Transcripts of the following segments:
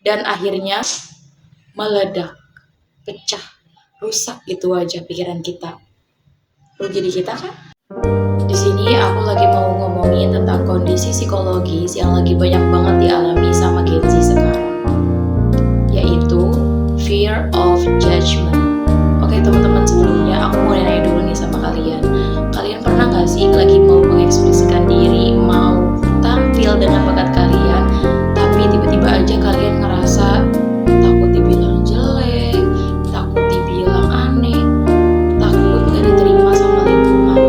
dan akhirnya meledak, pecah, rusak gitu aja pikiran kita. Rugi di kita kan? Di sini aku lagi mau ngomongin tentang kondisi psikologis yang lagi banyak banget dialami sama Gen Z sekarang, yaitu fear of judgment. Oke teman-teman, sebelumnya aku mau nanya dulu nih sama kalian. Kalian pernah gak sih lagi mau mengekspresikan diri, mau tampil dengan bakat kalian, tapi tiba-tiba aja kalian ngerasa takut dibilang jelek, takut dibilang aneh, takut gak diterima sama lingkungan,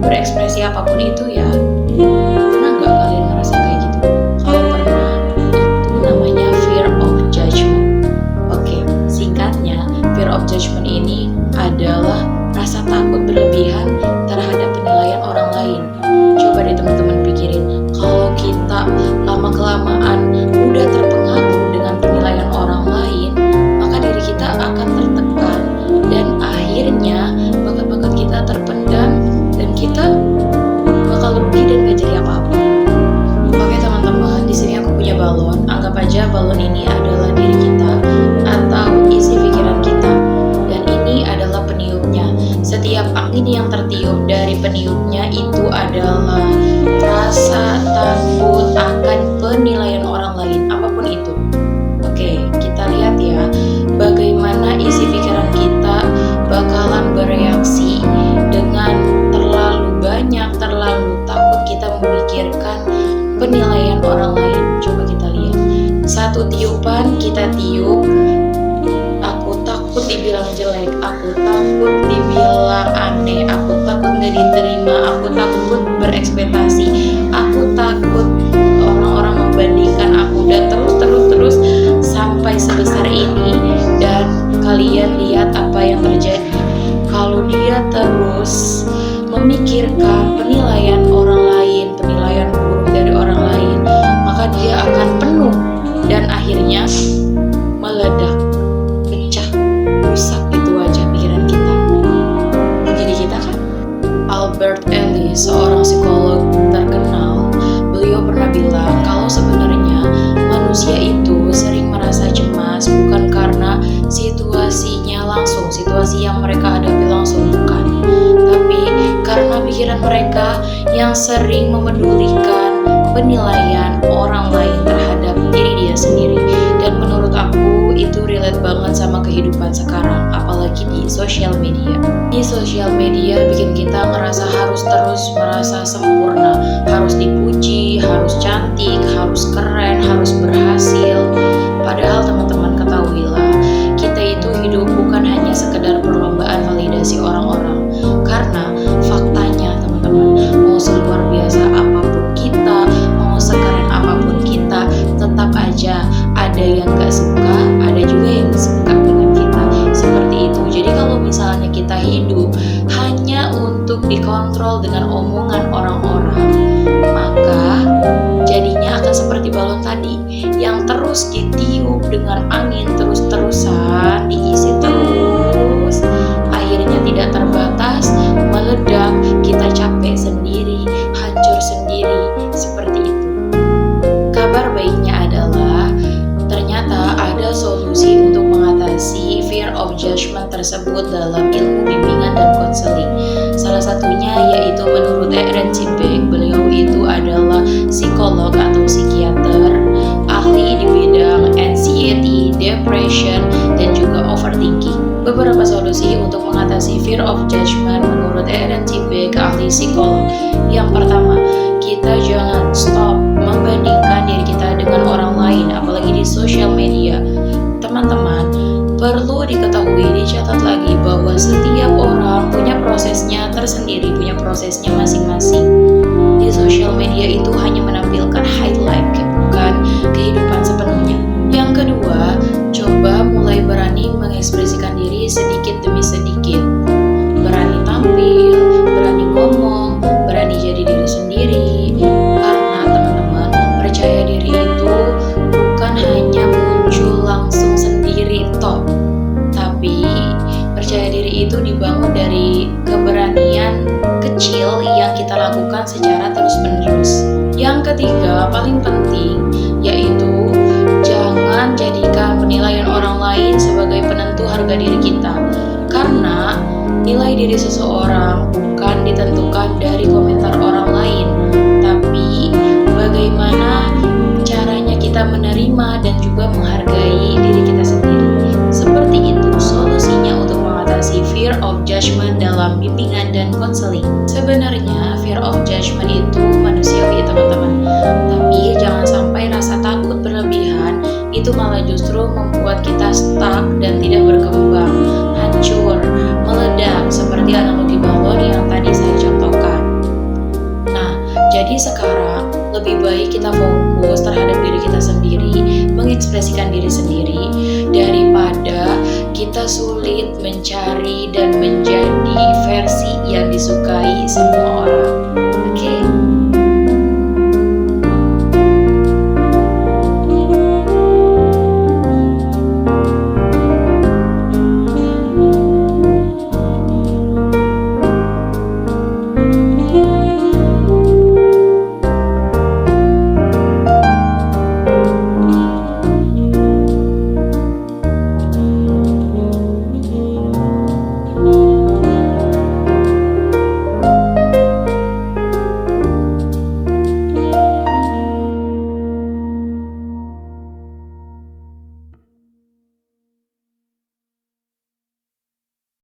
berekspresi apapun itu ya. Pernah gak kalian ngerasa kayak gitu? Kalau pernah, itu namanya fear of judgment. Oke, singkatnya, fear of judgment ini adalah rasa takut berlebihan terhadap penilaian orang lain. Coba deh teman-teman pikirin, kalau kita lama-kelamaan udah terpengaruh dengan penilaian orang lain, maka diri kita akan tertekan dan akhirnya bakat-bakat kita terpendam dan kita bakal rugi dan gak jadi apa-apa. Oke teman-teman, di sini aku punya balon. Anggap aja balon ini adalah diri kita atau isi pikiran kita, dan ini adalah peniupnya. Setiap angin yang tertiup dari peniupnya itu adalah rasa takut akan penilaian orang lain, apapun itu. Oke, kita lihat ya, bagaimana isi pikiran kita bakalan bereaksi dengan terlalu banyak, terlalu takut kita memikirkan penilaian orang lain. Coba kita lihat, satu tiupan kita tiup, aku takut dibilang jelek, aku takut dibilang aneh, aku takut gak diterima, aku takut berekspektasi, aku takut orang-orang membandingkan aku, dan terus sampai sebesar ini. Dan kalian lihat apa yang terjadi kalau dia terus memikirkan penilaian orang lain, penilaian buruk dari orang lain, maka dia akan penuh dan akhirnya meledak, pecah, rusak gitu aja pikiran kita. Jadi kita kan? Albert Ellis, seorang psikolog terkenal, beliau pernah bilang kalau sebenarnya manusia itu sering merasa cemas bukan karena situasinya langsung, situasi yang mereka hadapi langsung, bukan, tapi karena pikiran mereka yang sering memedulikan penilaian orang lain terhadap diri dia sendiri. Dan menurut aku itu relate banget sama kehidupan sekarang, apalagi di sosial media. Di sosial media bikin kita ngerasa harus terus merasa sempurna, harus dipuji, harus cantik, harus keren, harus berhasil. Padahal teman-teman ketahuilah, kita itu hidup bukan hanya sekedar perlombaan validasi orang-orang. Karena faktanya teman-teman, mau seluar biasa apapun kita, mau sekeren apapun kita, tetap aja ada yang gak suka, ada juga yang suka dengan kita. Seperti itu. Jadi kalau misalnya kita hidup hanya untuk dikontrol dengan omongan orang-orang, maka jadinya akan seperti balon tadi yang terus ditiup dengan angin terus-terusan, diisi terus, akhirnya tidak terbatas, meledak, kita capek sendiri, hancur sendiri, seperti itu. Kabar baiknya adalah ternyata ada solusi untuk mengatasi fear of judgment tersebut dalam ilmu bimbingan dan konseling. Salah satunya yaitu menurut Eren Cipek, beliau itu adalah psikolog atau psikiater, ahli di bidang anxiety, depression, dan juga overthinking. Beberapa solusi untuk mengatasi fear of judgment menurut Eren Cipek, ahli psikolog. Yang pertama, kita jangan stop membandingkan diri kita dengan orang lain, apalagi di sosial media. Teman-teman, perlu diketahui, dicatat lagi bahwa setiap orang punya prosesnya tersendiri, punya prosesnya masing-masing. Di sosial media itu hanya menampilkan highlight, bukan kehidupan sepenuhnya. Yang kedua, coba mulai berani mengekspresikan diri sedikit demi sedikit. Berani tampil, berani ngomong, berani jadi diri sendiri. Karena teman-teman, percaya diri itu bukan hanya muncul langsung sendiri toh, tapi percaya diri itu dibangun dari keberanian kecil yang kita lakukan secara terus-menerus. Yang ketiga, paling penting, yaitu jangan Jangan jadikan penilaian orang lain sebagai penentu harga diri kita, karena nilai diri seseorang bukan ditentukan dari komentar orang lain, tapi bagaimana caranya kita menerima dan juga menghargai diri kita sendiri. Seperti itu solusinya untuk mengatasi fear of judgment dalam bimbingan dan konseling. Sebenarnya fear of judgment itu manusiawi teman-teman, tapi jangan sampai rasa takut berlebihan itu malah justru membuat kita stuck dan tidak berkembang, hancur, meledak seperti analogi balon yang tadi saya contohkan. Nah, jadi sekarang lebih baik kita fokus terhadap diri kita sendiri, mengekspresikan diri sendiri, daripada kita sulit mencari dan menjadi versi yang disukai semua orang.